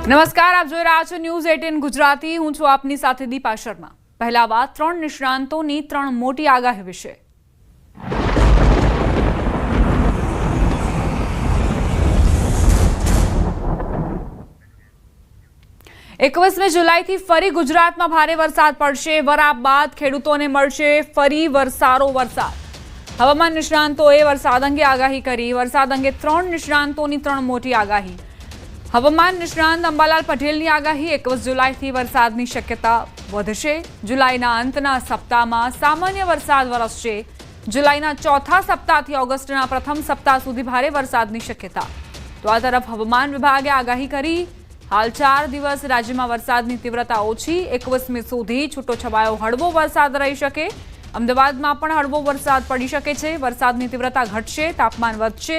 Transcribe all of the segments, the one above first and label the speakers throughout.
Speaker 1: નમસ્કાર, આપ જોઈ રહ્યા છો ન્યૂઝ 18 ગુજરાતી। હું છું આપની સાથે દીપા શર્મા। પહેલા વાત 3 નિષ્ણાંતોની 3 મોટી આગાહી વિશે। 21 જુલાઈથી ફરી ગુજરાતમાં ભારે વરસાદ પડશે। વરાપ બાદ ખેડૂતોને મળશે ફરી વરસારો વરસાદ। હવામાન નિષ્ણાંતોએ વરસાદ અંગે આગાહી કરી। વરસાદ અંગે 3 નિષ્ણાંતોની 3 મોટી આગાહી। હવામાન નિષ્ણાંત અંબાલાલ પટેલની આગાહી 21 જુલાઈથી વરસાદની શક્યતા વધશે। જુલાઈના અંતના સપ્તાહમાં સામાન્ય વરસાદ વરસશે। જુલાઈના ચોથા સપ્તાહથી ઓગસ્ટના પ્રથમ સપ્તાહ સુધી ભારે વરસાદની શક્યતા। તો આ તરફ હવામાન વિભાગે આગાહી કરી। હાલ 4 દિવસ રાજ્યમાં વરસાદની તીવ્રતા ઓછી। 21મી સુધી છૂટોછવાયો હળવો વરસાદ રહી શકે। અમદાવાદમાં પણ હળવો વરસાદ પડી શકે છે। વરસાદની તીવ્રતા ઘટશે, તાપમાન વધશે।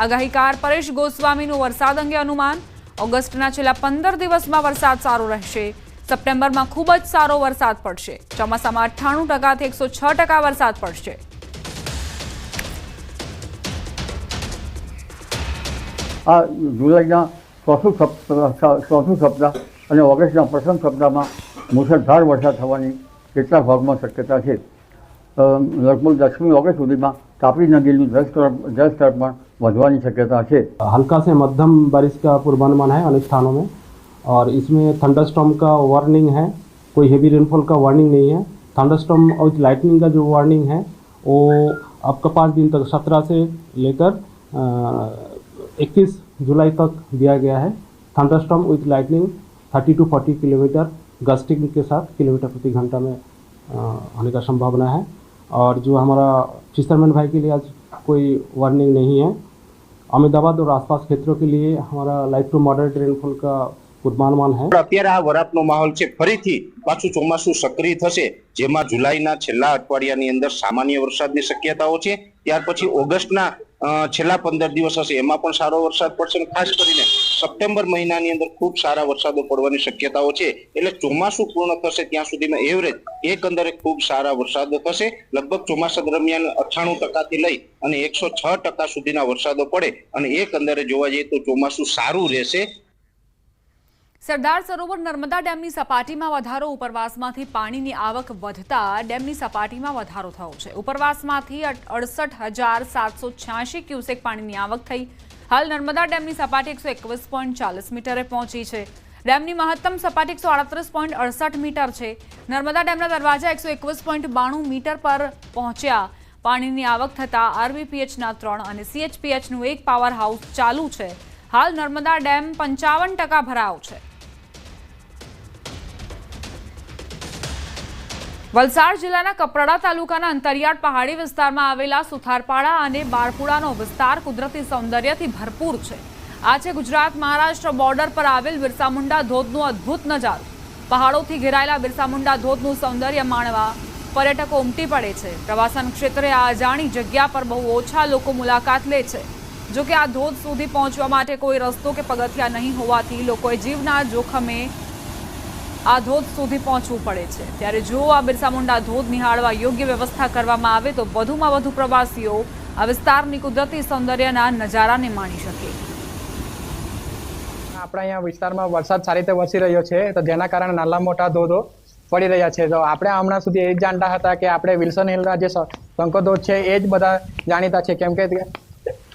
Speaker 1: આગાહીકાર પરેશ ગોસ્વામીનું વરસાદ અંગે અનુમાન। ઓગસ્ટના છેલ્લા 15 દિવસમાં વરસાદ સારો રહેશે। સપ્ટેમ્બરમાં ખૂબ જ સારો વરસાદ પડશે। ચોમાસામાં 98% થી 106% વરસાદ પડશે।
Speaker 2: આ જુલાઈના ચોથું સપ્તાહ અને ઓગસ્ટના પ્રથમ સપ્તાહમાં મુસળધાર વરસાદ થવાની કેટલાક ભાગમાં શક્યતા છે। લગભગ 10મી ઓગસ્ટ સુધીમાં તાપી નદીનું જળસ્તર પણ વધવાની शक्यता है।
Speaker 3: हल्का से मध्यम बारिश का पूर्वानुमान है अनेक स्थानों में, और इसमें थंडरस्टॉर्म का वार्निंग है। कोई हेवी रेनफॉल का वार्निंग नहीं है। थंडरस्टॉर्म और लाइटनिंग का जो वार्निंग है वो आपका 5 दिन तक 17 से लेकर 21 जुलाई तक दिया गया है। Thunderstorm with lightning 30 to 40 kilometre gusting के साथ किलोमीटर प्रति घंटा में होने का संभावना है। और जो हमारा फिशरमैन भाई के लिए आज कोई वार्निंग नहीं है। अहमदाबाद और आसपास क्षेत्रों के लिए हमारा लाइट टू मॉडरेट रेनफॉल का पूर्वानुमान है।
Speaker 4: અત્યારે આ વરાપનો માહોલ છે, ફરીથી પાછું ચોમાસું સક્રિય થશે, જેમાં જુલાઈના છેલ્લા અઠવાડિયાની અંદર સામાન્ય વરસાદની શક્યતાઓ છે। ત્યાર પછી ઓગસ્ટના છેલ્લા 15 દિવસ હશે, એમાં પણ સારો વરસાદ પડશે। ખાસ કરીને સપ્ટેમ્બર મહિનાની અંદર ખૂબ સારા વરસાદો પડવાની શક્યતાઓ છે। એટલે ચોમાસું પૂર્ણ થશે ત્યાં સુધીમાં એવરેજ એકંદરે ખૂબ સારા વરસાદો થશે। લગભગ ચોમાસા દરમિયાન 98% થી લઈ અને 106% સુધીના વરસાદો પડે અને એકંદરે જોવા જઈએ તો ચોમાસું સારું રહેશે।
Speaker 1: સરદાર સરોવર નર્મદા ડેમની સપાટીમાં વધારો। ઉપરવાસમાંથી પાણીની આવક વધતા ડેમની સપાટીમાં વધારો થયો છે। ઉપરવાસમાંથી 68,786 ક્યુસેક પાણીની આવક થઈ। હાલ નર્મદા ડેમની સપાટી 121.40 મીટરે પહોંચી છે। ડેમની મહત્તમ સપાટી 138.68 મીટર છે। નર્મદા ડેમના દરવાજા 121.92 મીટર પર પહોંચ્યા। પાણીની આવક થતાં આરબીપીએચના 3 અને સીએચપીએચનું 1 પાવર હાઉસ ચાલુ છે। હાલ નર્મદા ડેમ 55% ભરાયો છે। વલસાડ જિલ્લાના કપરાડા તાલુકાના અંતરિયાળ પહાડી વિસ્તારમાં આવેલા સુથારપાડા અને બારપુડાનો વિસ્તાર કુદરતી સૌંદર્યથી ભરપૂર છે। આ છે ગુજરાત મહારાષ્ટ્ર બોર્ડર પર આવેલ બિરસા મુંડા ધોધનો અદ્ભુત નજારો। પહાડોથી ઘેરાયેલા બિરસા મુંડા ધોધનું સૌંદર્ય માણવા પર્યટકો ઉમટી પડે છે। પ્રવાસન ક્ષેત્રે આ અજાણી જગ્યા પર બહુ ઓછા લોકો મુલાકાત લે છે। જો કે આ ધોધ સુધી પહોંચવા માટે કોઈ રસ્તો કે પગથિયા નહીં હોવાથી લોકોએ જીવના જોખમે આ ધોધ સુધી પહોંચવું પડે છે। ત્યારે જો આ બિરસા મુંડા ધોધ નિહાળવા યોગ્ય વ્યવસ્થા કરવામાં આવે તો વધુમાં વધુ પ્રવાસીઓ આ વિસ્તારની કુદરતી સૌંદર્યના નજારાને માણી શકે।
Speaker 5: આપણા અહીંયા વિસ્તારમાં વરસાદ સારી રીતે વરસી રહ્યો છે, તો જેના કારણે નાના મોટા ધોધો પડી રહ્યા છે। તો આપણે હમણાં સુધી એ જ જાણતા હતા કે આપણે વિલ્સન હિલના જે શંકર ધોધ છે એ જ બધા જાણીતા છે, કેમ કે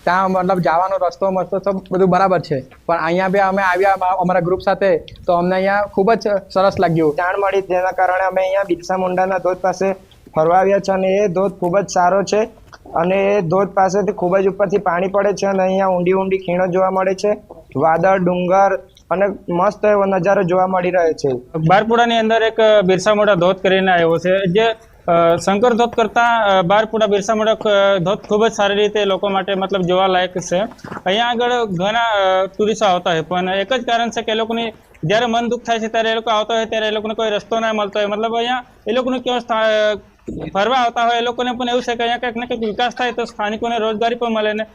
Speaker 5: ત્યાં મતલબ જવાનો રસ્તો મસ્તો તો બધું બરાબર છે। પણ અહીંયા બી અમે આવ્યા અમારા ગ્રુપ સાથે, તો અમને અહીંયા ખૂબ જ સરસ લાગ્યું।
Speaker 6: જાણ મળી, જેના કારણે અમે અહીંયા બિરસા મુંડાના ધોધ પાસે ફરવા આવ્યા છે। અને એ ધોધ ખૂબ જ સારો છે અને એ ધોધ પાસેથી ખૂબ જ ઉપરથી પાણી પડે છે અને અહીંયા ઊંડી ઊંડી ખીણો જોવા મળે છે। વાદળ, ડુંગર અને મસ્ત એવો નજારો જોવા મળી રહ્યો છે।
Speaker 7: બારપુડાની અંદર એક બિરસા મુંડા ધોધ કરીને આવ્યો છે, જે શંકર ધોધ કરતાં બારપુડા બિરસા મુંડા ધોધ ખૂબ જ સારી રીતે લોકો માટે મતલબ જોવાલાયક છે। અહીંયા આગળ ઘણા ટુરિસ્ટો આવતા હોય, પણ એક જ કારણ છે કે એ લોકોની જ્યારે મન દુઃખ થાય છે ત્યારે એ લોકો આવતા હોય ત્યારે એ લોકોને કોઈ રસ્તો ના મળતો હોય। મતલબ અહીંયા એ લોકોને કેવો ફરવા આવતા હોય એ લોકોને પણ એવું છે કે અહીંયા કંઈક ને કંઈક વિકાસ થાય તો સ્થાનિકોને રોજગારી પણ મળે ને।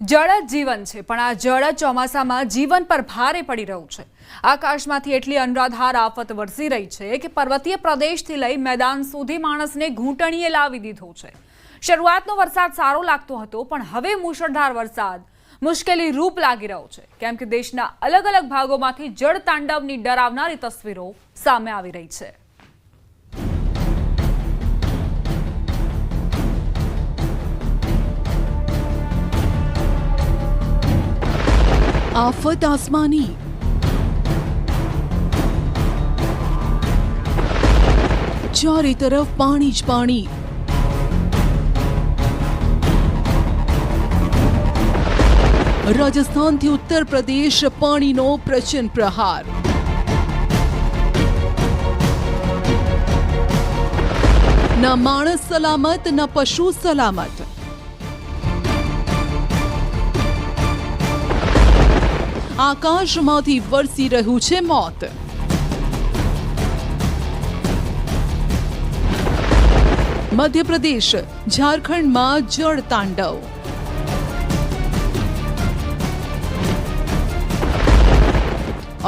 Speaker 1: જળ જ જીવન છે, પણ આ જળ ચોમાસામાં જીવન પર ભારે પડી રહ્યું છે। આકાશમાંથી એટલી અનરાધાર આફત વરસી રહી છે કે પર્વતીય પ્રદેશથી લઈ મેદાન સુધી માણસને ઘૂંટણીએ લાવી દીધો છે। શરૂઆતનો વરસાદ સારો લાગતો હતો, પણ હવે મુશળધાર વરસાદ મુશ્કેલી રૂપ લાગી રહ્યો છે, કેમ કે દેશના અલગ અલગ ભાગોમાંથી જળ તાંડવની ડરાવનારી તસવીરો સામે આવી રહી છે.
Speaker 8: आफत आसमानी, चारे तरफ पानी ज पानी. રાજસ્થાનથી ઉત્તર પ્રદેશ પાણીનો પ્રચંડ પ્રહાર. ન માણસ સલામત ન પશુ સલામત. આકાશમાંથી વરસી રહ્યું છે મોત. મધ્યપ્રદેશ ઝારખંડમાં જળ તાંડવ.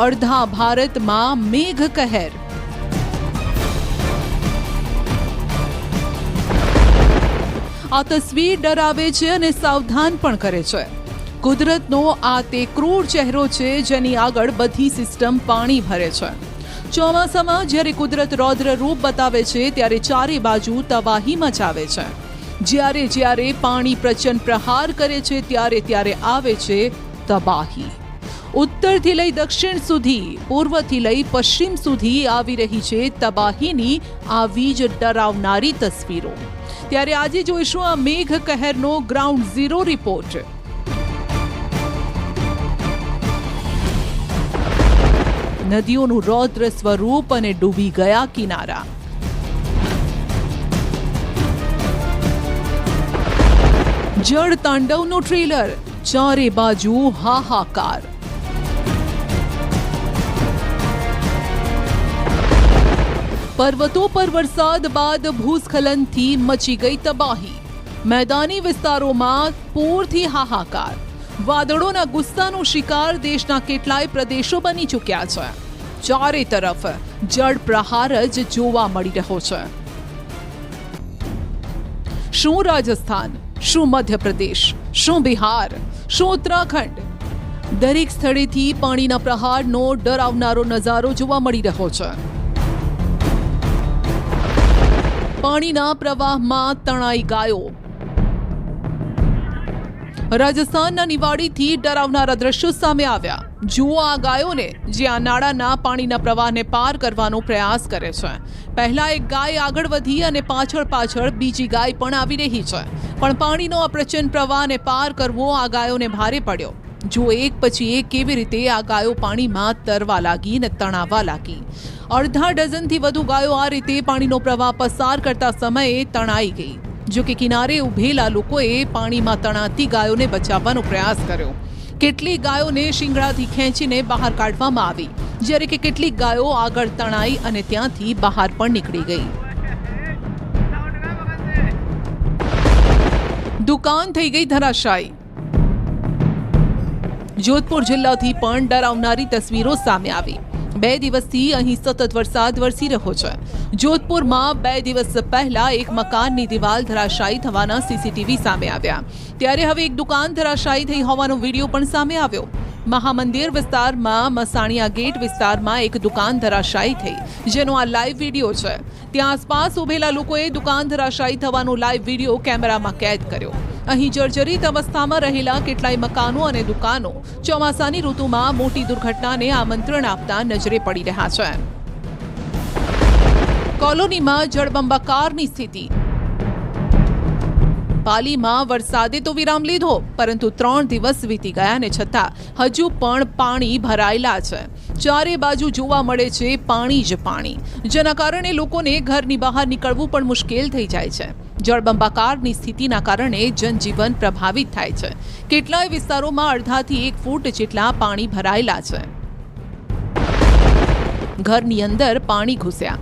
Speaker 8: અડધા ભારતમાં મેઘ કહેર. આ તસવીર ડરાવે છે અને સાવધાન પણ કરે છે. કુદરતનો આ તે ક્રૂર ચહેરો છે જેની આગળ બધી સિસ્ટમ પાણી ભરે છે. ચોમાસામાં જ્યારે કુદરત રૌદ્ર રૂપ બતાવે છે ત્યારે ચારે બાજુ તબાહી મચાવે છે. જ્યારે પાણી પ્રચંડ પ્રહાર કરે છે ત્યારે આવે છે તબાહી. ઉત્તરથી લઈ દક્ષિણ સુધી, પૂર્વથી લઈ પશ્ચિમ સુધી આવી રહી છે તબાહીની આવી જ ડરાવનારી તસવીરો. ત્યારે આજે જોઈશું આ મેઘ કહેરનો ગ્રાઉન્ડ ઝીરો રિપોર્ટ. નદીઓનું રૌદ્ર સ્વરૂપ અને ડૂબી ગયા કિનારા. જળ તાંડવનું ટ્રેલર, ચારે બાજુ હાહાકાર. પર્વતો પર વરસાદ બાદ ભૂસ્ખલનથી મચી ગઈ તબાહી. મેદાની વિસ્તારોમાં પૂરથી હાહાકાર. વાદળોના ગુસ્સાનો શિકાર દેશના કેટલાય પ્રદેશો બની ચૂક્યા છે. ચારે તરફ જળ પ્રહાર જ જોવા મળી રહ્યો છે. શું રાજસ્થાન, શું મધ્યપ્રદેશ, શું બિહાર, શું ઉત્તરાખંડ, દરેક સ્થળેથી પાણીના પ્રહારનો ડરાવનારો નજારો જોવા મળી રહ્યો છે. પાણીના પ્રવાહમાં તણાઈ ગાયો. રાજસ્થાનના નિવાડીથી ડરાવનારા દ્રશ્યો સામે આવ્યા. જુઓ આ ગાયોને, જે આ નાળાના પાણીના પ્રવાહને પાર કરવાનો પ્રયાસ કરે છે. પહેલા એક ગાય આગળ વધી અને પાછળ બીજી ગાય પણ આવી રહી છે. પણ પાણીનો આ પ્રચંડ પ્રવાહને પાર કરવો આ ગાયોને ભારે પડ્યો. જો એક પછી એક કેવી રીતે આ ગાયો પાણીમાં તરવા લાગી અને તણાવવા લાગી. અડધા ડઝનથી વધુ ગાયો આ રીતે પાણીનો પ્રવાહ પસાર કરતા સમયે તણાઈ ગઈ. જો કે કિનારે ઉભેલા લોકોએ પાણીમાં તણાતી ગાયોને બચાવવાનો પ્રયાસ કર્યો. કેટલીક ગાયોને શિંગડાથી ખેંચીને બહાર કાઢવામાં આવી, જ્યારે કે કેટલીક ગાયો આગળ તણાઈ અને ત્યાંથી બહાર પણ નીકળી ગઈ. દુકાન થઈ ગઈ ધરાશાયી. જોધપુર જિલ્લાથી પણ ડરાવનારી તસવીરો સામે આવી. 2 દિવસથી અહીં સતત વરસાદ વરસી રહ્યો છે. જોધપુરમાં 2 દિવસ પહેલા એક મકાનની દિવાલ ધરાશાયી થવાના સીસીટીવી સામે આવ્યા. ત્યારે હવે એક દુકાન ધરાશાયી થઈ હોવાનો વિડીયો પણ સામે આવ્યો. મહામંદિર વિસ્તારમાં મસાણિયા ગેટ વિસ્તારમાં એક દુકાન ધરાશાયી થઈ, જેનો આ લાઈવ વિડીયો છે. ત્યાં આસપાસ ઉભેલા લોકોએ દુકાન ધરાશાયી થવાનો લાઈવ વિડીયો કેમેરામાં કેદ કર્યો. અહીં જર્જરિત અવસ્થામાં રહેલા કેટલાય મકાનો અને દુકાનો ચોમાસાની ઋતુમાં મોટી દુર્ઘટનાને આમંત્રણ આપતા નજરે પડી રહ્યા છે. કોલોનીમાં જળબંબાકારની સ્થિતિ. પાલીમાં વરસાદે તો વિરામ લીધો, પરંતુ 3 દિવસ વીતી ગયા ને છતાં હજુ પણ પાણી ભરાયેલા છે. ચારે બાજુ જોવા મળે છે પાણી જ પાણી, જેના કારણે લોકોને ઘરની બહાર નીકળવું પણ મુશ્કેલ થઈ જાય છે. જળબંબાકારની સ્થિતિના કારણે જનજીવન પ્રભાવિત થાય છે. કેટલાય વિસ્તારોમાં અડધાથી 1 ફૂટ જેટલા પાણી ભરાયેલા છે. ઘરની અંદર પાણી ઘૂસ્યા.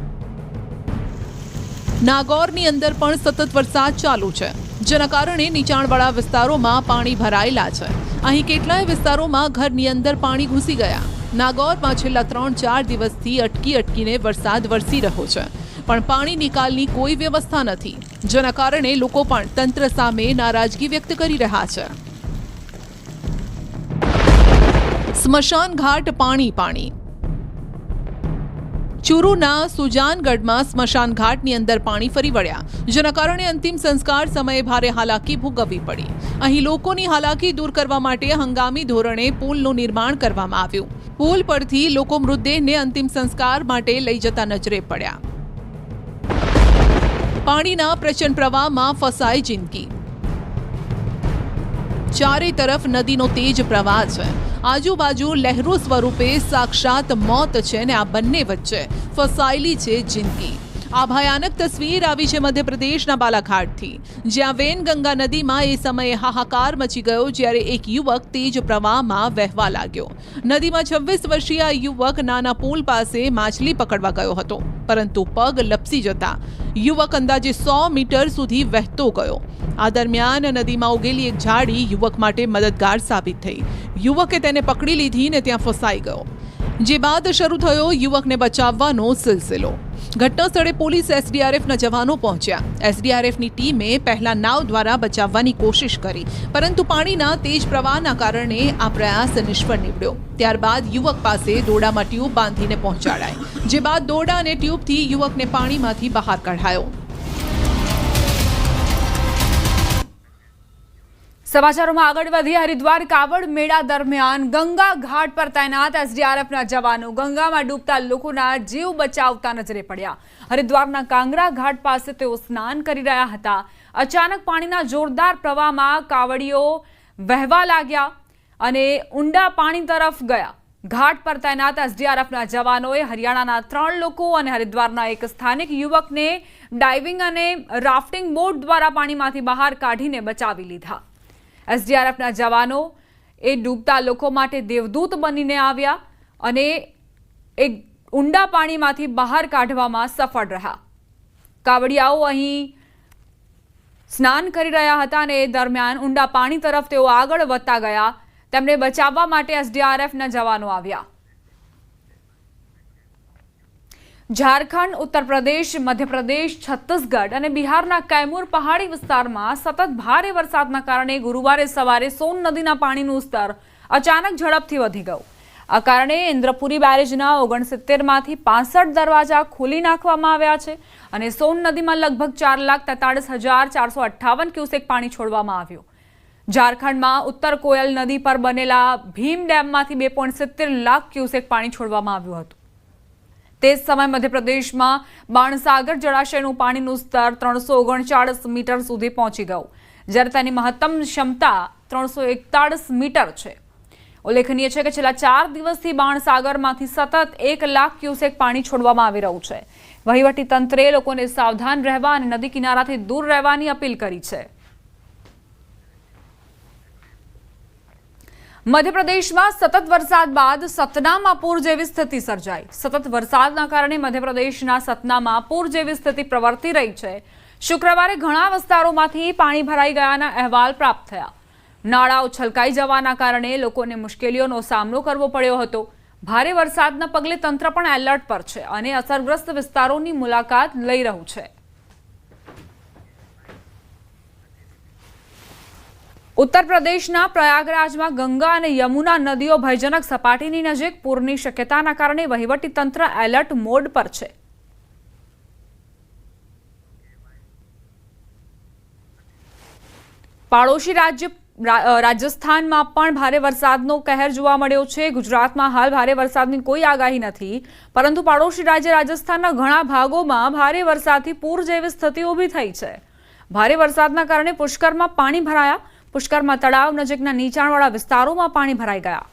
Speaker 8: નાગોરની અંદર પણ સતત વરસાદ ચાલુ છે, જેના કારણે નીચાણવાળા વિસ્તારોમાં પાણી ભરાયેલા છે. અહીં કેટલાય વિસ્તારોમાં ઘરની અંદર પાણી ઘૂસી ગયા. નાગોરમાં છેલ્લા 3-4 દિવસથી અટકીને વરસાદ વરસી રહ્યો છે, પણ પાણી નિકાલની કોઈ વ્યવસ્થા નથી, જેના કારણે લોકો પણ તંત્ર સામે નારાજગી વ્યક્ત કરી રહ્યા છે. સ્મશાન ઘાટ પાણી પાણી. ચુરુના સુજાનગઢમાં સ્મશાન ઘાટની અંદર પાણી ફરી વળ્યા, જેના કારણે અંતિમ સંસ્કાર સમયે ભારે હાલાકી ભોગવવી પડી. અહીં લોકોની હાલાકી દૂર કરવા માટે હંગામી ધોરણે પુલનું નિર્માણ કરવામાં આવ્યું. પુલ પરથી લોકો મૃતદેહને અંતિમ સંસ્કાર માટે લઈ જતા નજરે પડ્યા. પાણીના પ્રચંડ પ્રવાહમાં ફસાઈ જિંદગી. ચારે તરફ નદીનો તેજ પ્રવાહ છે. આજુબાજુ લહેરો સ્વરૂપે સાક્ષાત મોત છે ને આ બંને વચ્ચે ફસાયેલી છે જિંદગી. આ ભયાનક તસવીર આવી છે મધ્યપ્રદેશના બાલાઘાટથી, જ્યાં વેનગંગા નદીમાં એ સમયે હાહાકાર મચી ગયો જ્યારે એક યુવક તેજ પ્રવાહમાં વહેવા લાગ્યો. નદીમાં 26 વર્ષીય આ યુવક નાના પુલ પાસે માછલી પકડવા ગયો હતો, પરંતુ પગ લપસી જતા યુવક અંદાજે 100 મીટર સુધી વહેતો ગયો. આ દરમિયાન નદીમાં ઉગેલી એક ઝાડી યુવક માટે મદદગાર સાબિત થઈ. યુવકે તેને પકડી લીધી ને ત્યાં ફસાઈ ગયો, જે બાદ શરૂ થયો યુવકને બચાવવાનો સિલસિલો. ઘટના સ્થળે પોલીસ એસડીઆરએફના જવાનો પહોંચ્યા. એસડીઆરએફની ટીમે પહેલા નાવ દ્વારા બચાવવાની કોશિશ કરી, પરંતુ પાણીના તેજ પ્રવાહના કારણે આ પ્રયાસ નિષ્ફળ નીવડ્યો. ત્યારબાદ યુવક પાસે દોરડામાં ટ્યુબ બાંધીને પહોંચાડાય, જે બાદ દોરડા અને ટ્યુબથી યુવકને પાણીમાંથી બહાર કઢાયો.
Speaker 1: સમાચારોમાં આગળ વધી હરિદ્વાર કાવડ મેળા દરમિયાન ગંગા ઘાટ પર તૈનાત એસડીઆરએફના જવાનો ગંગામાં ડૂબતા લોકોના જીવ બચાવતા નજરે પડ્યા. હરિદ્વારના કાંગરા ઘાટ પાસે તેઓ સ્નાન કરી રહ્યા હતા. અચાનક પાણીના જોરદાર પ્રવાહમાં કાવડીઓ વહેવા લાગ્યા અને ઊંડા પાણી તરફ ગયા. ઘાટ પર તૈનાત એસડીઆરએફના જવાનોએ હરિયાણાના 3 લોકો અને હરિદ્વારના એક સ્થાનિક યુવકને ડાઇવિંગ અને રાફ્ટિંગ બોટ દ્વારા પાણીમાંથી બહાર કાઢીને બચાવી લીધા. એસડીઆરએફના જવાનો એ ડૂબતા લોકો માટે દેવદૂત બનીને આવ્યા અને એક ઊંડા પાણીમાંથી બહાર કાઢવામાં સફળ રહ્યા. કાવડિયાઓ અહીં સ્નાન કરી રહ્યા હતા અને એ દરમિયાન ઊંડા પાણી તરફ તેઓ આગળ વધતા ગયા. તેમને બચાવવા માટે એસડીઆરએફના જવાનો આવ્યા. ઝારખંડ, ઉત્તર પ્રદેશ, મધ્યપ્રદેશ, છત્તીસગઢ અને બિહારના કૈમૂર પહાડી વિસ્તારમાં સતત ભારે વરસાદના કારણે ગુરુવારે સવારે સોન નદીના પાણીનું સ્તર અચાનક ઝડપથી વધી ગયું. આ કારણે ઇન્દ્રપુરી બેરેજના 69માંથી 65 દરવાજા ખોલી નાખવામાં આવ્યા છે અને સોન નદીમાં લગભગ 4,43,458 ક્યુસેક પાણી છોડવામાં આવ્યું. ઝારખંડમાં ઉત્તર કોયલ નદી પર બનેલા ભીમ ડેમમાંથી 2.70 લાખ ક્યુસેક પાણી છોડવામાં આવ્યું હતું. તે જ સમયે મધ્યપ્રદેશમાં બાણસાગર જળાશયનું પાણીનું સ્તર 339 મીટર સુધી પહોંચી ગયું, જ્યારે તેની મહત્તમ ક્ષમતા 341 મીટર છે. ઉલ્લેખનીય છે કે છેલ્લા 4 દિવસથી બાણસાગરમાંથી સતત 1 લાખ ક્યુસેક પાણી છોડવામાં આવી રહ્યું છે. વહીવટી તંત્રે લોકોને સાવધાન રહેવા અને નદી કિનારાથી દૂર રહેવાની અપીલ કરી છે. મધ્યપ્રદેશમાં સતત વરસાદ બાદ સતનામાં પૂર જેવી સ્થિતિ સર્જાઈ. સતત વરસાદના કારણે મધ્યપ્રદેશના સતનામાં પૂર જેવી સ્થિતિ પ્રવર્તી રહી છે. શુક્રવારે ઘણા વિસ્તારોમાંથી પાણી ભરાઈ ગયાના અહેવાલ પ્રાપ્ત થયા. નાળાઓ છલકાઈ જવાના કારણે લોકોને મુશ્કેલીઓનો સામનો કરવો પડ્યો હતો. ભારે વરસાદના પગલે તંત્ર પણ એલર્ટ પર છે અને અસરગ્રસ્ત વિસ્તારોની મુલાકાત લઈ રહ્યું છે. ઉત્તર પ્રદેશના પ્રયાગરાજમાં ગંગા અને યમુના નદીઓ ભયજનક સપાટીની નજીક. પૂરની શક્યતાના કારણે વહીવટી તંત્ર એલર્ટ મોડ પર છે. પાડોશી રાજ્ય રાજસ્થાનમાં પણ ભારે વરસાદનો કહેર જોવા મળ્યો છે. ગુજરાતમાં હાલ ભારે વરસાદની કોઈ આગાહી નથી, પરંતુ પાડોશી રાજ્ય રાજસ્થાનના ઘણા ભાગોમાં ભારે વરસાદથી પૂર જેવી સ્થિતિ ઊભી થઈ છે. ભારે વરસાદના કારણે પુષ્કરમાં પાણી ભરાયા. પુષ્કરમાં તળાવ નજીકના નીચાણવાળા વિસ્તારોમાં પાણી ભરાઈ ગયા.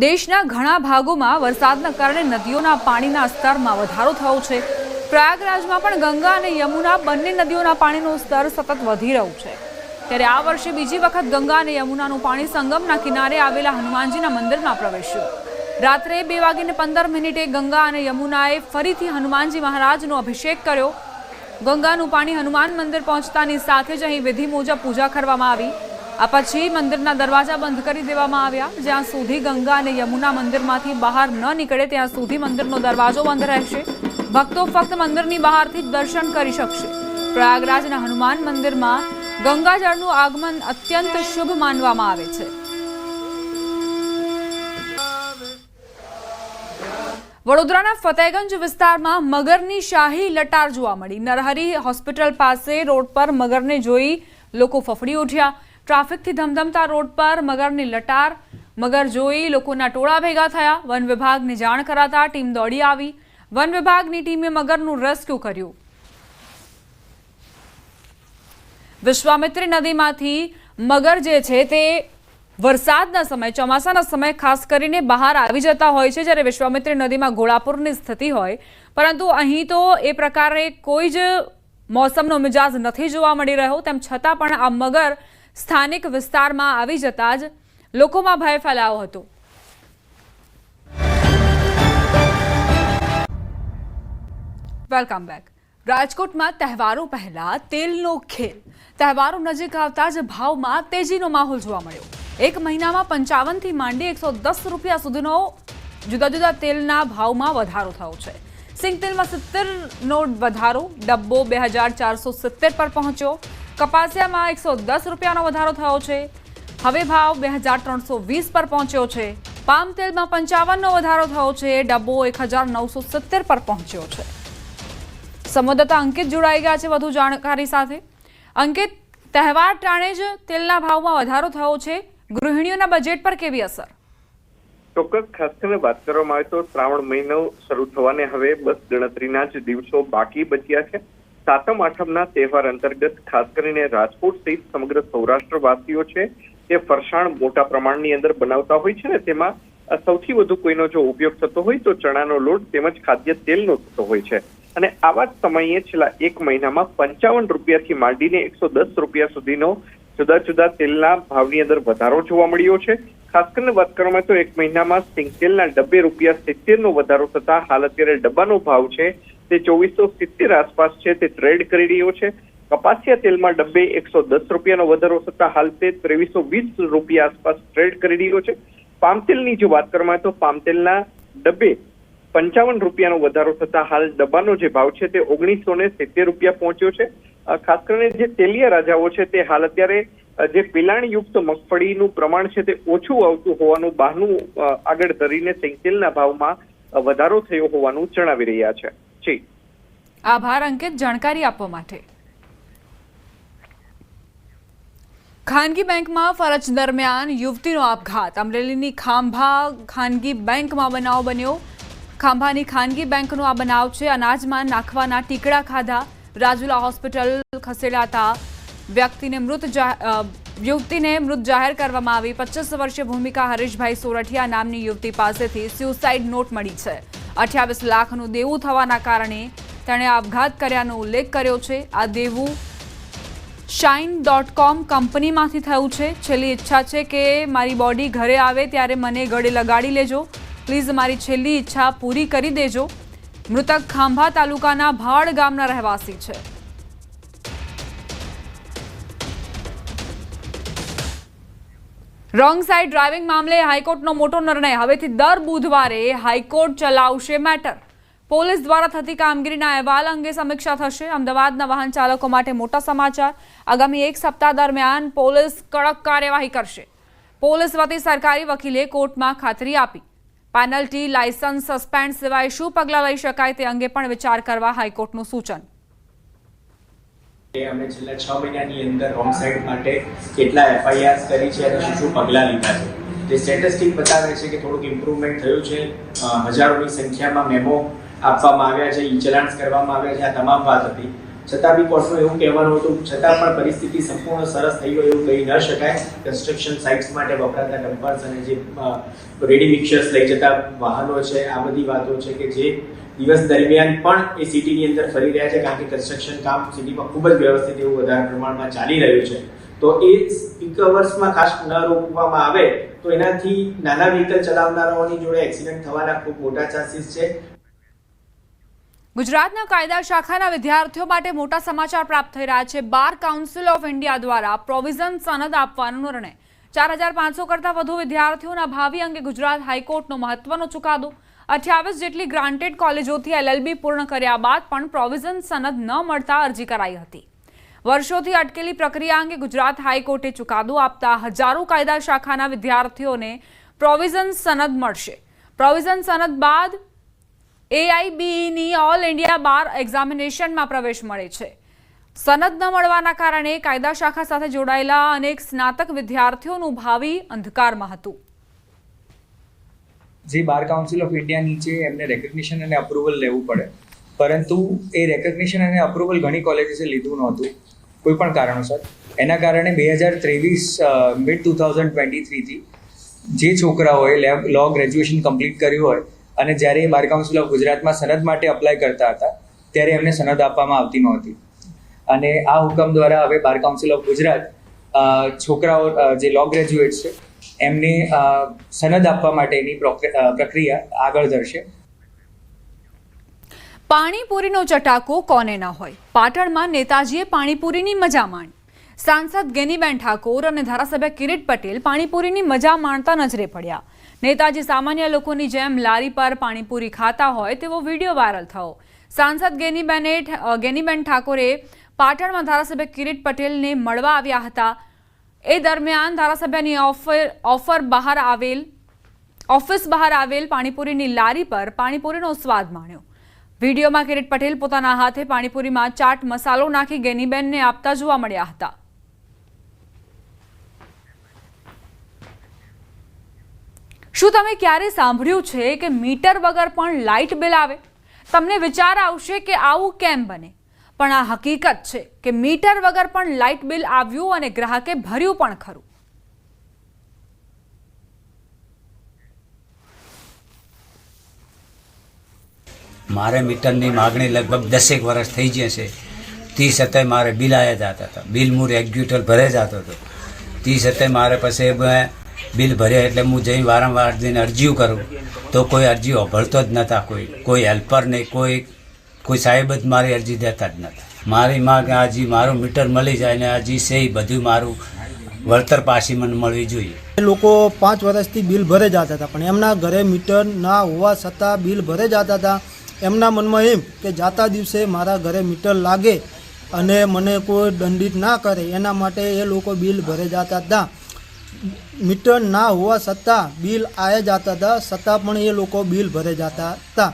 Speaker 1: દેશના ઘણા ભાગોમાં વરસાદના કારણે નદીઓના પાણીના સ્તરમાં વધારો થયો છે. પ્રયાગરાજમાં પણ ગંગા અને યમુના બંને નદીઓના પાણીનું સ્તર સતત વધી રહ્યું છે. ત્યારે આ વર્ષે બીજી વખત ગંગા અને યમુનાનું પાણી સંગમના કિનારે આવેલા હનુમાનજીના મંદિરમાં પ્રવેશ્યું. રાત્રે 2:15 ગંગા અને યમુનાએ ફરીથી હનુમાનજી મહારાજનો અભિષેક કર્યો. ગંગાનું પાણી હનુમાન મંદિર પહોંચતાની સાથે જ અહીં વિધિ મુજબ પૂજા કરવામાં આવી. આ પછી મંદિરના દરવાજા બંધ કરી દેવામાં આવ્યા. જ્યાં સુધી ગંગા અને યમુના મંદિરમાંથી બહાર ન નીકળે ત્યાં સુધી મંદિરનો દરવાજો બંધ રહેશે. ભક્તો ફક્ત મંદિરની બહારથી જ દર્શન કરી શકશે. પ્રયાગરાજના હનુમાન મંદિરમાં ગંગાજળનું આગમન અત્યંત શુભ માનવામાં આવે છે. વડોદરાના ફતેગંજ વિસ્તારમાં મગરની શાહી લટાર જોવા મળી. નરહરી હોસ્પિટલ પાસે રોડ પર મગરને જોઈ લોકો ફફડી ઉઠ્યા. ટ્રાફિકથી ધમધમતા રોડ પર મગરની લટાર, મગર જોઈ લોકોના ટોળા ભેગા થયા. વન વિભાગને જાણ કરાતા ટીમ દોડી આવી. વન વિભાગની ટીમે મગરનું રેસ્ક્યુ કર્યું. વિશ્વામિત્રી નદીમાંથી મગર જે છે તે વરસાદના સમય, ચોમાસાના સમય ખાસ કરીને બહાર આવી જતા હોય છે, જ્યારે વિશ્વામિત્રી નદીમાં ઘોડાપૂરની સ્થિતિ હોય. પરંતુ અહીં તો એ પ્રકારે કોઈ જ મોસમનો મિજાજ નથી જોવા મળી રહ્યો. તેમ છતાં પણ આ મગર સ્થાનિક વિસ્તારમાં આવી જતા જ લોકોમાં ભય ફેલાયો હતો. Welcome back. રાજકોટમાં તહેવારો પહેલા તેલનો ખેલ. તહેવારો નજીક આવતા જ ભાવમાં તેજીનો માહોલ જોવા મળ્યો. એક મહિનામાં 55 થી માંડી 110 રૂપિયા સુધીનો જુદા જુદા તેલના ભાવમાં વધારો થયો છે. સિંગ તેલમાં 70નો વધારો, ડબ્બો 2470 પર પહોંચ્યો. કપાસિયામાં 110 રૂપિયાનો વધારો થયો છે. હવે ભાવ 2320 પર પહોંચ્યો છે. પામ તેલમાં 55નો વધારો થયો છે. ડબ્બો 1970 પર પહોંચ્યો છે. સંવાદદાતા અંકિત જોડાઈ ગયા છે વધુ જાણકારી સાથે. અંકિત, તહેવાર ટાણે જ તેલના ભાવમાં વધારો થયો છે. ગૃહિણીઓના બજેટ પર કેવી અસર?
Speaker 9: ચોક્કસ. ખાસ કરીને વાત કરવામાં આવે તો શ્રાવણ મહિનો શરૂ થવાને હવે બસ ગણતરીના જ દિવસો બાકી બચ્યા છે. સાતમ આઠમના તહેવાર અંતર્ગત ખાસ કરીને રાજકોટ સહિત સમગ્ર સૌરાષ્ટ્રવાસીઓ છે તે ફરસાણ મોટા પ્રમાણની અંદર બનાવતા હોય છે ને તેમાં સૌથી વધુ કોઈનો જો ઉપયોગ થતો હોય તો ચણાનો લોટ તેમજ ખાદ્ય તેલનો થતો હોય છે. અને આવા જ સમયે છેલ્લા એક મહિનામાં 55 રૂપિયાથી માંડીને 110 રૂપિયા સુધીનો જુદા જુદા તેલના ભાવની અંદર વધારો જોવા મળ્યો છે. ખાસ કરીને વાત કરવામાં તો એક મહિનામાં સિંગ તેલના ડબ્બે ₹70નો વધારો થતા હાલ અત્યારે ડબ્બાનો ભાવ છે તે 2470 આસપાસ છે તે ટ્રેડ કરી રહ્યો છે. કપાસિયા તેલમાં ડબ્બે 110 રૂપિયાનો વધારો થતા હાલ તે 2320 રૂપિયા આસપાસ ટ્રેડ કરી રહ્યો છે. પામ તેલની જો વાત કરવામાં તો પામ તેલના ડબ્બે 55 રૂપિયાનો વધારો થતા હાલ ડબ્બાનો જે ભાવ છે તે 1970 રૂપિયા પહોંચ્યો છે. ખાસ કરીને જે તેલિયા રાજાઓ છે તે હાલ અત્યારે જે પિલાણયુક્ત મગફળીનું પ્રમાણ છે તે ઓછું આવતું હોવાનું બહાનું આગળ ધરીને સિંગતેલના ભાવમાં વધારો થયો હોવાનું જણાવી રહ્યા છે. જી
Speaker 1: આભાર અંકિત જાણકારી આપવા માટે. ખાનગી બેંકમાં ફરજ દરમિયાન યુવતીનો આપઘાત. અમરેલીની ખાંભા ખાનગી બેંકમાં બનાવ બન્યો. ખાંભાની ખાનગી બેંકનો આ બનાવ છે. અનાજમાં નાખવાના ટીકડા ખાધા. રાજુલા હોસ્પિટલ ખસેડાતા યુવતીને મૃત જાહેર કરવામાં આવી. 25 વર્ષીય ભૂમિકા હરીશભાઈ સોરઠિયા નામની યુવતી પાસેથી સ્યુસાઇડ નોટ મળી છે. 28 લાખનું દેવું થવાના કારણે તેણે આપઘાત કર્યાનો ઉલ્લેખ કર્યો છે. આ દેવું shine.com કંપનીમાંથી થયું છે. છેલ્લી ઈચ્છા છે કે મારી બોડી ઘરે આવે ત્યારે મને ગળે લગાડી લેજો. પ્લીઝ મારી છેલ્લી ઈચ્છા પૂરી કરી દેજો. મૃતક ખાંભા તાલુકાના ભાડ ગામના રહેવાસી છે. રોંગ સાઇડ ડ્રાઇવિંગ મામલે હાઈકોર્ટનો મોટો નિર્ણય. હવેથી દર બુધવારે હાઈકોર્ટ ચલાવશે મેટર. પોલીસ દ્વારા થતી કામગીરીના અહેવાલ અંગે સમીક્ષા થશે. અમદાવાદના વાહન ચાલકો માટે મોટા સમાચાર. આગામી એક સપ્તાહ દરમિયાન પોલીસ કડક કાર્યવાહી કરશે. પોલીસ વતી સરકારી વકીલે કોર્ટમાં ખાતરી આપી. પેનલ્ટી, લાયસન્સ સસ્પેન્ડ સિવાય શું પગલાં લઈ શકાય તે અંગે પણ વિચાર કરવા હાઈકોર્ટનું સૂચન.
Speaker 10: અમે છેલ્લા 6 મહિનાની અંદર રોંગ સાઇડ માટે કેટલા FIR કરી છે અને શું પગલાં લીધા છે તે સ્ટેટિસ્ટિક બતાવે છે કે થોડુંક ઇમ્પ્રુવમેન્ટ થયું છે. હજારોની સંખ્યામાં મેમો આપવામાં આવ્યા છે, ચલાન્સ કરવામાં આવ્યા છે. આ તમામ વાત હતી. છતાં બી કોર્ટનું એવું કહેવાનું હતું, છતાં પણ પરિસ્થિતિ સંપૂર્ણ સરસ થઈ હોય એવું કહી ન શકાય. કન્સ્ટ્રક્શન સાઇટ્સ માટે વપરાતા ડમ્પર્સ અને જે રેડી મિક્સર્સ લઈ જતા વાહનો છે, આ બધી વાતો છે કે જે દિવસ દરમિયાન પણ એ સિટીની અંદર ફરી રહ્યા છે, કારણ કે કન્સ્ટ્રક્શન કામ સિટીમાં ખૂબ જ વ્યવસ્થિત એવું વધારે પ્રમાણમાં ચાલી રહ્યું છે. તો એ પીક અવર્સમાં ખાસ ન રોકવામાં આવે તો એનાથી નાના વ્હીકલ ચલાવનારાઓની જોડે એક્સિડન્ટ થવાના ખૂબ મોટા ચાન્સીસ છે.
Speaker 1: ગુજરાતના કાયદા શાખાના વિદ્યાર્થીઓ માટે મોટા સમાચાર પ્રાપ્ત થઈ રહ્યા છે. બાર કાઉન્સિલ ઓફ ઇન્ડિયા દ્વારા પ્રોવિઝન સનદ આપવાનો નિર્ણય. 4500 કરતાં વધુ વિદ્યાર્થીઓના ભાવિ અંગે ગુજરાત હાઈકોર્ટનો મહત્વનો ચુકાદો. 28 જેટલી ગ્રાન્ટેડ કોલેજોથી LLB પૂર્ણ કર્યા બાદ પણ પ્રોવિઝન સનદ ન મળતા અરજી કરાઈ હતી. વર્ષોથી અટકેલી પ્રક્રિયા અંગે ગુજરાત હાઈકોર્ટે ચુકાદો આપતા હજારો કાયદા શાખાના વિદ્યાર્થીઓને પ્રોવિઝન સનદ મળશે. પ્રોવિઝન સનદ બાદ AIBEની ઓલ ઇન્ડિયા બાર એક્ઝામિનેશનમાં પ્રવેશ મળે છે. સનદ ન મળવાના કારણે કાયદા શાખા સાથે જોડાયેલા અનેક સ્નાતક વિદ્યાર્થીઓનું ભાવિ અંધકારમાં હતું.
Speaker 10: જે બાર કાઉન્સિલ ઓફ ઇન્ડિયા નીચે એમને રેકગ્નિશન અને અપ્રુવલ લેવું પડે, પરંતુ એ રેકગ્નિશન અને અપ્રુવલ ઘણી કોલેજીસે લીધું નહોતું કોઈ પણ કારણોસર. એના કારણે 2023 મિડ 2023થી જે છોકરાઓએ લો ગ્રેજ્યુએશન કમ્પ્લીટ કર્યું હોય અને જ્યારે બાર કાઉન્સિલ ઓફ ગુજરાતમાં સનદ માટે અપ્લાય કરતા હતા ત્યારે એમને સનદ આપવામાં આવતી નહોતી. અને આ હુકમ દ્વારા હવે બાર કાઉન્સિલ ઓફ ગુજરાત છોકરાઓ જે લો ગ્રેજ્યુએટ છે એમને સનદ આપવા માટેની પ્રક્રિયા આગળ ધરશે.
Speaker 1: પાણીપુરીનો ચટાકો કોને ન હોય. પાટણમાં નેતાજીએ પાણીપુરીની મજા માણી. સાંસદ ગેનીબેન ઠાકોર અને ધારાસભ્ય કિરીટ પટેલ પાણીપુરીની મજા માણતા નજરે પડ્યા. નેતાજી સામાન્ય લોકોની જેમ લારી પર પાણીપુરી ખાતા હોય તેવો વિડીયો વાયરલ થયો. સાંસદ ગેનીબેન ઠાકોરે પાટણમાં ધારાસભ્ય કિરીટ પટેલને મળવા આવ્યા હતા. એ દરમિયાન ધારાસભ્યની ઓફિસ બહાર આવેલ પાણીપુરીની લારી પર પાણીપુરીનો સ્વાદ માણ્યો. વિડીયોમાં કિરીટ પટેલ પોતાના હાથે પાણીપુરીમાં ચાટ મસાલો નાખી ગેનીબેનને આપતા જોવા મળ્યા હતા. શું તમે ક્યારે સાંભળ્યું છે કે મીટર વગર પણ લાઇટ બિલ આવે? તમને વિચાર આવશે કે આવું કેમ બને, પણ આ હકીકત છે કે મીટર વગર પણ લાઇટ બિલ આવ્યું અને ગ્રાહકે ભર્યું પણ ખરું.
Speaker 11: મારે મીટરની માગણી લગભગ 10 વર્ષ થઈ જશે. તે છતાંય મારે બિલ આવ્યા જતા હતા. બિલ હું રેગ્યુલર ભરે જતો હતો. તે છતાંય મારે પછી બિલ ભર્યા એટલે હું જઈને વારંવાર જઈને અરજીઓ કરું તો કોઈ અરજી ઓભળતો જ નહોતા. કોઈ હેલ્પર નહીં, કોઈ સાહેબ જ મારી અરજી દેતા જ નહોતા. મારી માંગ હજી મારું મીટર મળી જાય ને હજી છે એ બધું મારું વળતર પાછી મને મળવી જોઈએ.
Speaker 12: લોકો 5 વર્ષથી બિલ ભરે જતા હતા, પણ એમના ઘરે મીટર ના હોવા છતાં બિલ ભરે જતા હતા. એમના મનમાં એમ કે જાતા દિવસે મારા ઘરે મીટર લાગે અને મને કોઈ દંડિત ના કરે, એના માટે એ લોકો બિલ ભરે જતા હતા. મીટર ના હોવા છતાં બિલ આવ્યા જતા હતા, છતાં પણ એ લોકો બિલ ભરે જતા હતા.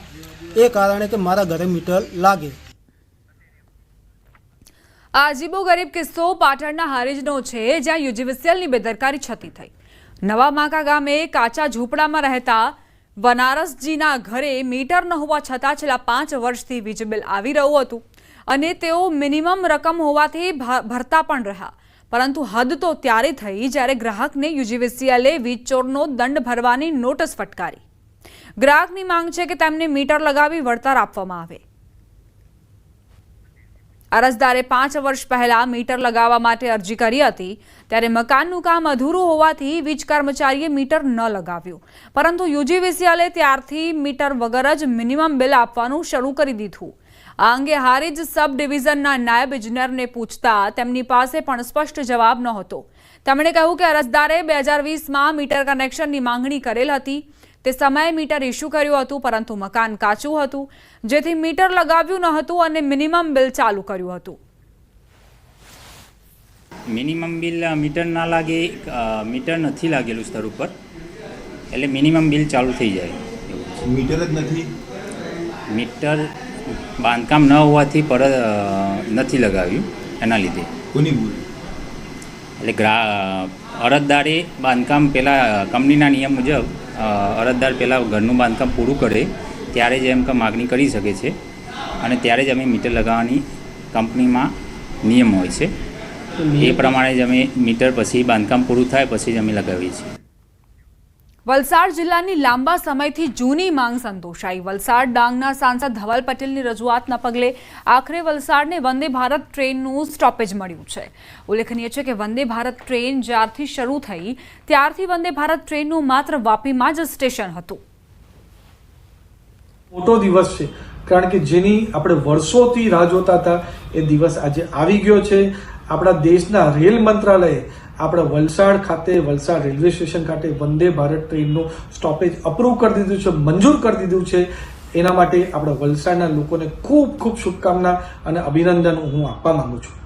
Speaker 12: એ કારણે કે મારા ઘરે મીટર લાગે.
Speaker 1: આ અજીબો ગરીબ કિસ્સો પાટણના હારીજનો છે, જ્યાં યુજીવીસીએલની બેદરકારી છતી થઈ. નવા માકા ગામે કાચા ઝૂંપડામાં રહેતા વનારસજીના ઘરે મીટર ન હોવા છતાં છેલ્લા 5 વર્ષથી વીજ બિલ આવી રહ્યું હતું અને તેઓ મિનિમમ રકમ હોવાથી ભરતા પણ રહ્યા. પરંતુ હદ તો ત્યારે થઈ જ્યારે ગ્રાહકને યુજીવીસીએલે વીજ ચોરનો દંડ ભરવાની નોટિસ ફટકારી. ગ્રાહકની માંગ છે કે તેમને મીટર લગાવી વળતર આપવામાં આવે. અરજદારે 5 વર્ષ પહેલા મીટર લગાવવા માટે અરજી કરી હતી, ત્યારે મકાનનું કામ અધૂરું હોવાથી વીજ કર્મચારીએ મીટર ન લગાવ્યું. પરંતુ યુજીવીસીએલે ત્યારથી મીટર વગર જ મિનિમમ બિલ આપવાનું શરૂ કરી દીધું. આ અંગે હારીજ સબ ડિવિઝનના નાયબ ઇજનેરને પૂછતા તેમની પાસે પણ સ્પષ્ટ જવાબ નહોતો. તેમણે કહ્યું કે અરજદારે 2020માં મીટર કનેક્શનની માંગણી કરેલ હતી. તે સમયે મીટર ઇસ્યુ કર્યું હતું, પરંતુ મકાન કાચું હતું, જેથી મીટર લગાવ્યું ન હતું અને મિનિમમ બિલ ચાલુ કર્યું હતું.
Speaker 13: મિનિમમ બિલ મીટર ના લાગે, મીટર નથી લાગેલું સ્તર ઉપર, એટલે મિનિમમ બિલ ચાલુ થઈ જાય.
Speaker 14: મીટર જ નથી,
Speaker 13: મીટર બાંધકામ ન હોવાથી પર નથી લગાવ્યું, એના લીધે.
Speaker 14: કોની ભૂલ?
Speaker 13: એટલે અરજદારે બાંધકામ પહેલાં કંપનીના નિયમ મુજબ અરજદાર પહેલાં ઘરનું બાંધકામ પૂરું કરે ત્યારે જ એમ કે માગણી કરી શકે છે અને ત્યારે જ અમે મીટર લગાવવાની કંપનીમાં નિયમ હોય છે. એ પ્રમાણે જ અમે મીટર પછી બાંધકામ પૂરું થાય પછી જ અમે લગાવીએ છીએ.
Speaker 1: વલસાડ જિલ્લાની લાંબા સમયથી જૂની માંગ સંતોષાઈ. વલસાડ ડાંગના સાંસદ ધવલ પટેલની રજૂઆતના પગલે આખરે વલસાડને વંદે ભારત ટ્રેનનું સ્ટોપેજ મળ્યું છે. ઉલ્લેખનીય છે કે વંદે ભારત ટ્રેન જ્યારથી શરૂ થઈ ત્યારથી વંદે ભારત ટ્રેનનું માત્ર વાપીમાં જ સ્ટેશન હતું.
Speaker 15: મોટો દિવસ છે, કારણ કે જેની આપણે વર્ષોથી રાહ જોતા હતા એ દિવસ આજે આવી ગયો છે. આપણા દેશના રેલ મંત્રાલયે આપણે વલસાડ ખાતે, વલસાડ રેલવે સ્ટેશન ખાતે વંદે ભારત ટ્રેનનું સ્ટોપેજ અપ્રૂવ કરી દીધું છે, મંજૂર કરી દીધું છે. એના માટે આપણે વલસાડના લોકોને ખૂબ ખૂબ શુભકામના અને અભિનંદન હું આપવા માંગુ છું.